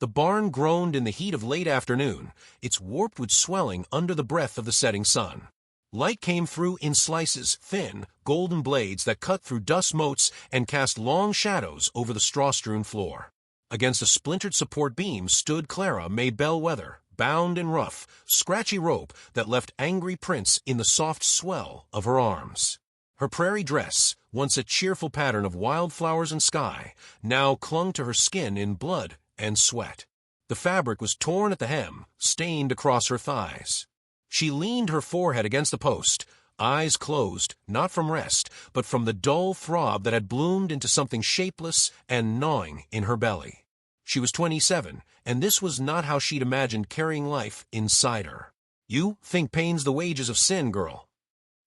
The barn groaned in the heat of late afternoon, its warped with swelling under the breath of the setting sun. Light came through in slices, thin, golden blades that cut through dust motes and cast long shadows over the straw-strewn floor. Against a splintered support beam stood Clara May Bellwether, bound in rough, scratchy rope that left angry prints in the soft swell of her arms. Her prairie dress, once a cheerful pattern of wildflowers and sky, now clung to her skin in blood and sweat. The fabric was torn at the hem, stained across her thighs. She leaned her forehead against the post, eyes closed, not from rest, but from the dull throb that had bloomed into something shapeless and gnawing in her belly. She was 27, and this was not how she'd imagined carrying life inside her. "You think pain's the wages of sin, girl."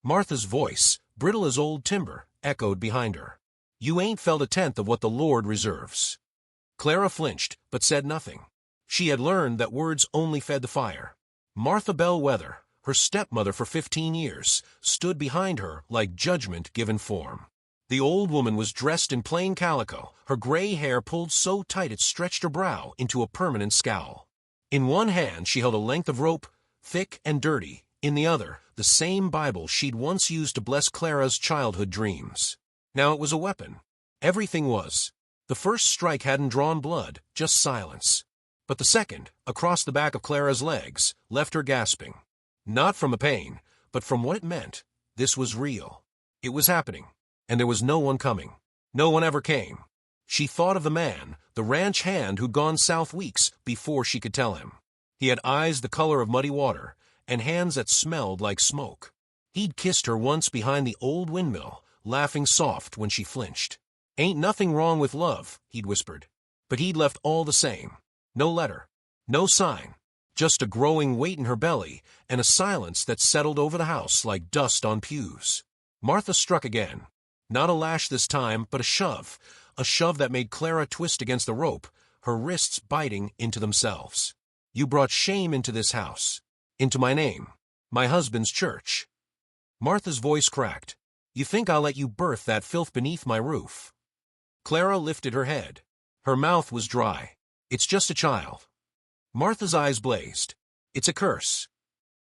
Martha's voice, brittle as old timber, echoed behind her. "You ain't felt a tenth of what the Lord reserves." Clara flinched, but said nothing. She had learned that words only fed the fire. Martha Bellwether, her stepmother for 15 years, stood behind her like judgment given form. The old woman was dressed in plain calico, her gray hair pulled so tight it stretched her brow into a permanent scowl. In one hand she held a length of rope, thick and dirty, in the other, the same Bible she'd once used to bless Clara's childhood dreams. Now it was a weapon. Everything was. The first strike hadn't drawn blood, just silence. But the second, across the back of Clara's legs, left her gasping. Not from the pain, but from what it meant. This was real. It was happening, and there was no one coming. No one ever came. She thought of the man, the ranch hand who'd gone south weeks before she could tell him. He had eyes the color of muddy water, and hands that smelled like smoke. He'd kissed her once behind the old windmill, laughing soft when she flinched. "Ain't nothing wrong with love," he'd whispered. But he'd left all the same. No letter, no sign, just a growing weight in her belly and a silence that settled over the house like dust on pews. Martha struck again. Not a lash this time, but a shove that made Clara twist against the rope, her wrists biting into themselves. "You brought shame into this house, into my name, my husband's church." Martha's voice cracked. "You think I'll let you birth that filth beneath my roof?" Clara lifted her head. Her mouth was dry. "It's just a child." Martha's eyes blazed. "It's a curse."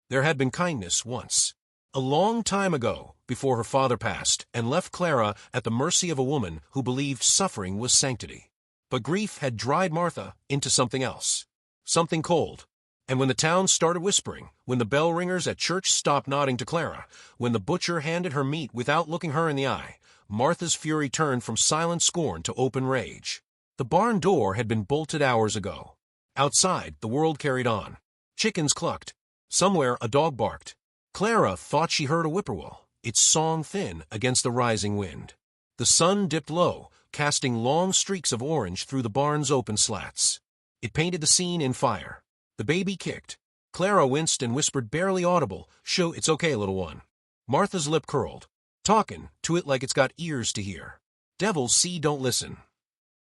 There had been kindness once. A long time ago, before her father passed and left Clara at the mercy of a woman who believed suffering was sanctity. But grief had dried Martha into something else. Something cold. And when the town started whispering, when the bell ringers at church stopped nodding to Clara, when the butcher handed her meat without looking her in the eye, Martha's fury turned from silent scorn to open rage. The barn door had been bolted hours ago. Outside, the world carried on. Chickens clucked. Somewhere, a dog barked. Clara thought she heard a whippoorwill, its song thin against the rising wind. The sun dipped low, casting long streaks of orange through the barn's open slats. It painted the scene in fire. The baby kicked. Clara winced and whispered barely audible, "Shoo, it's okay, little one." Martha's lip curled. "Talkin' to it like it's got ears to hear. Devils see, don't listen."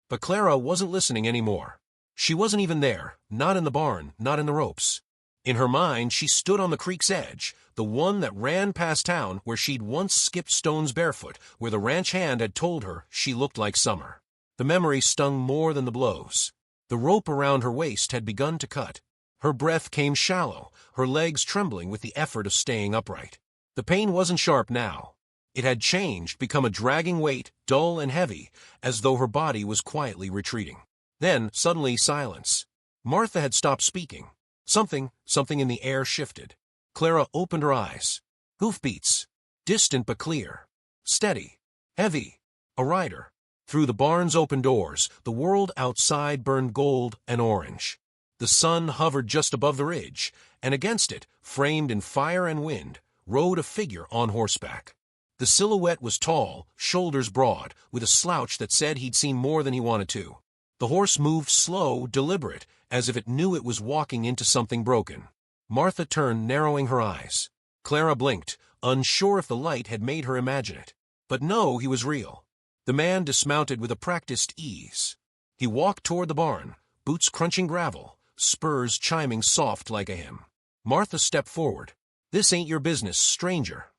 But Clara wasn't listening anymore. She wasn't even there, not in the barn, not in the ropes. In her mind, she stood on the creek's edge, the one that ran past town where she'd once skipped stones barefoot, where the ranch hand had told her she looked like summer. The memory stung more than the blows. The rope around her waist had begun to cut. Her breath came shallow, her legs trembling with the effort of staying upright. The pain wasn't sharp now. It had changed, become a dragging weight, dull and heavy, as though her body was quietly retreating. Then, suddenly, silence. Martha had stopped speaking. Something in the air shifted. Clara opened her eyes. Hoofbeats. Distant but clear. Steady. Heavy. A rider. Through the barn's open doors, the world outside burned gold and orange. The sun hovered just above the ridge, and against it, framed in fire and wind, rode a figure on horseback. The silhouette was tall, shoulders broad, with a slouch that said he'd seen more than he wanted to. The horse moved slow, deliberate, as if it knew it was walking into something broken. Martha turned, narrowing her eyes. Clara blinked, unsure if the light had made her imagine it. But no, he was real. The man dismounted with a practiced ease. He walked toward the barn, boots crunching gravel, spurs chiming soft like a hymn. Martha stepped forward. "This ain't your business, stranger."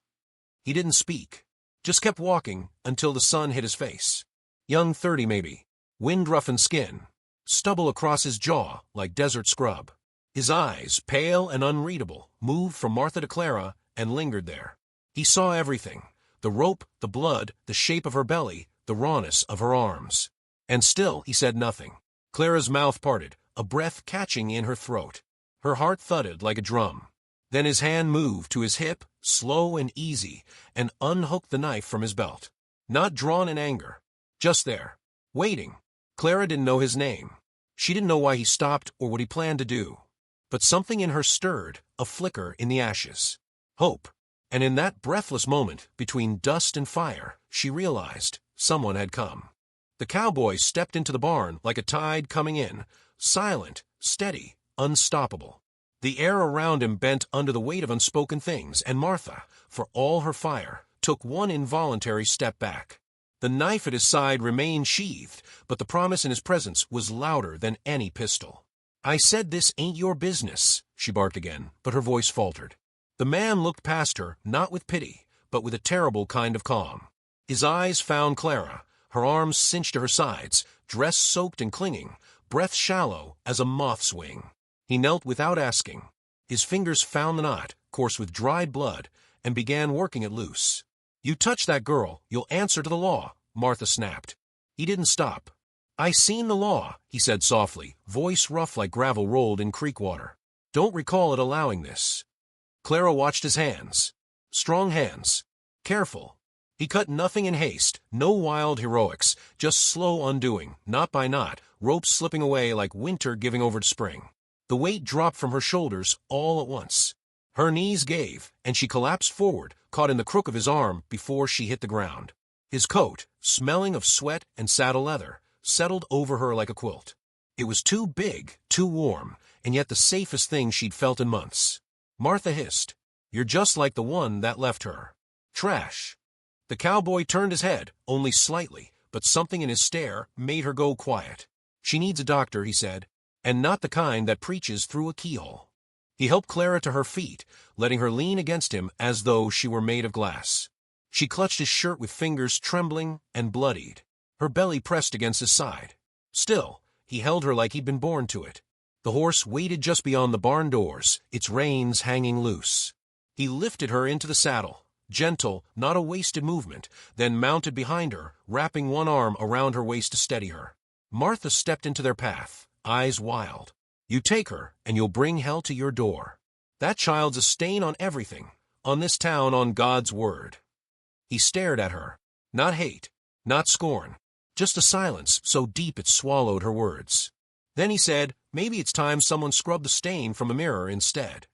He didn't speak, just kept walking until the sun hit his face. Young 30 maybe, wind-roughened skin, stubble across his jaw like desert scrub. His eyes, pale and unreadable, moved from Martha to Clara and lingered there. He saw everything: the rope, the blood, the shape of her belly, the rawness of her arms. And still he said nothing. Clara's mouth parted, a breath catching in her throat. Her heart thudded like a drum. Then his hand moved to his hip, slow and easy, and unhooked the knife from his belt. Not drawn in anger. Just there. Waiting. Clara didn't know his name. She didn't know why he stopped or what he planned to do. But something in her stirred, a flicker in the ashes. Hope. And in that breathless moment, between dust and fire, she realized someone had come. The cowboy stepped into the barn like a tide coming in, silent, steady, unstoppable. The air around him bent under the weight of unspoken things, and Martha, for all her fire, took one involuntary step back. The knife at his side remained sheathed, but the promise in his presence was louder than any pistol. "I said this ain't your business," she barked again, but her voice faltered. The man looked past her, not with pity, but with a terrible kind of calm. His eyes found Clara, her arms cinched to her sides, dress soaked and clinging, breath shallow as a moth's wing. He knelt without asking. His fingers found the knot, coarse with dried blood, and began working it loose. "You touch that girl, you'll answer to the law," Martha snapped. He didn't stop. "I seen the law," he said softly, voice rough like gravel rolled in creek water. "Don't recall it allowing this." Clara watched his hands. Strong hands. Careful. He cut nothing in haste, no wild heroics, just slow undoing, knot by knot, ropes slipping away like winter giving over to spring. The weight dropped from her shoulders all at once. Her knees gave, and she collapsed forward, caught in the crook of his arm before she hit the ground. His coat, smelling of sweat and saddle leather, settled over her like a quilt. It was too big, too warm, and yet the safest thing she'd felt in months. Martha hissed, "You're just like the one that left her. Trash." The cowboy turned his head, only slightly, but something in his stare made her go quiet. "She needs a doctor," he said, "and not the kind that preaches through a keyhole." He helped Clara to her feet, letting her lean against him as though she were made of glass. She clutched his shirt with fingers trembling and bloodied. Her belly pressed against his side. Still, he held her like he'd been born to it. The horse waited just beyond the barn doors, its reins hanging loose. He lifted her into the saddle, gentle, not a wasted movement, then mounted behind her, wrapping one arm around her waist to steady her. Martha stepped into their path, eyes wild. "You take her, and you'll bring hell to your door. That child's a stain on everything, on this town, on God's word." He stared at her. Not hate, not scorn, just a silence so deep it swallowed her words. Then he said, "Maybe it's time someone scrubbed the stain from a mirror instead."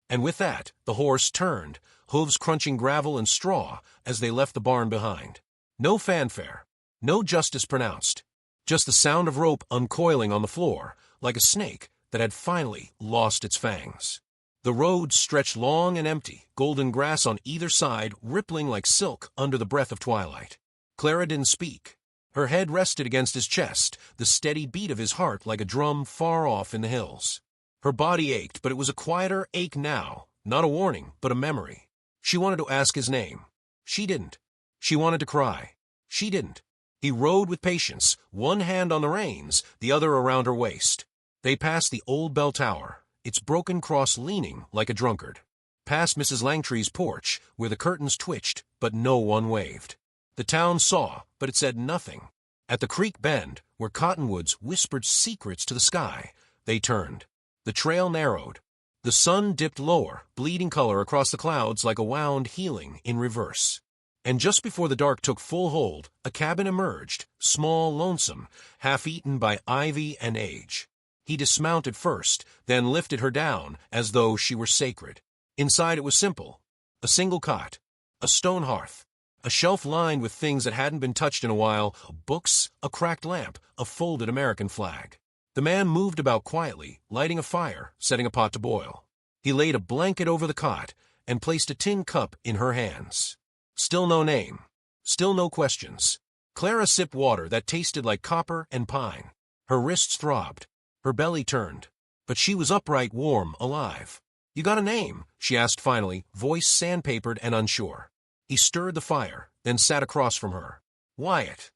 And with that, the horse turned, hooves crunching gravel and straw as they left the barn behind. No fanfare, no justice pronounced, just the sound of rope uncoiling on the floor, like a snake that had finally lost its fangs. The road stretched long and empty, golden grass on either side rippling like silk under the breath of twilight. Clara didn't speak. Her head rested against his chest, the steady beat of his heart like a drum far off in the hills. Her body ached, but it was a quieter ache now, not a warning, but a memory. She wanted to ask his name. She didn't. She wanted to cry. She didn't. He rode with patience, one hand on the reins, the other around her waist. They passed the old bell tower, its broken cross leaning like a drunkard. Past Mrs. Langtry's porch, where the curtains twitched, but no one waved. The town saw, but it said nothing. At the creek bend, where cottonwoods whispered secrets to the sky, they turned. The trail narrowed. The sun dipped lower, bleeding color across the clouds like a wound healing in reverse. And just before the dark took full hold, a cabin emerged, small, lonesome, half-eaten by ivy and age. He dismounted first, then lifted her down as though she were sacred. Inside it was simple. A single cot, a stone hearth, a shelf lined with things that hadn't been touched in a while, books, a cracked lamp, a folded American flag. The man moved about quietly, lighting a fire, setting a pot to boil. He laid a blanket over the cot and placed a tin cup in her hands. Still no name. Still no questions. Clara sipped water that tasted like copper and pine. Her wrists throbbed. Her belly turned. But she was upright, warm, alive. "You got a name?" she asked finally, voice sandpapered and unsure. He stirred the fire, then sat across from her. "Wyatt."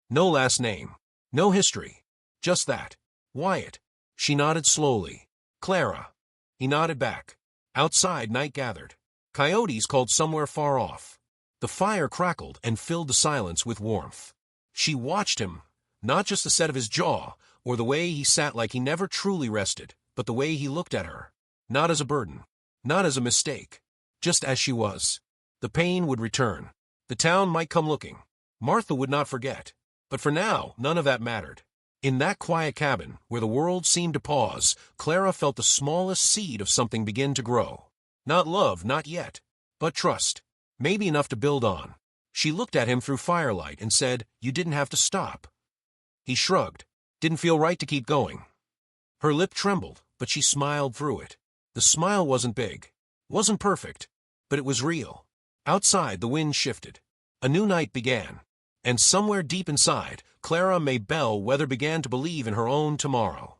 No last name. No history. Just that. Wyatt. She nodded slowly. Clara. He nodded back. Outside, night gathered. Coyotes called somewhere far off. The fire crackled and filled the silence with warmth. She watched him, not just the set of his jaw, or the way he sat like he never truly rested, but the way he looked at her. Not as a burden. Not as a mistake. Just as she was. The pain would return. The town might come looking. Martha would not forget. But for now, none of that mattered. In that quiet cabin, where the world seemed to pause, Clara felt the smallest seed of something begin to grow. Not love, not yet. But trust. Maybe enough to build on. She looked at him through firelight and said, "You didn't have to stop." He shrugged. Didn't feel right to keep going. Her lip trembled, but she smiled through it. The smile wasn't big. Wasn't perfect. But it was real. Outside, the wind shifted. A new night began. And somewhere deep inside, Clara Maybelle Weather began to believe in her own tomorrow.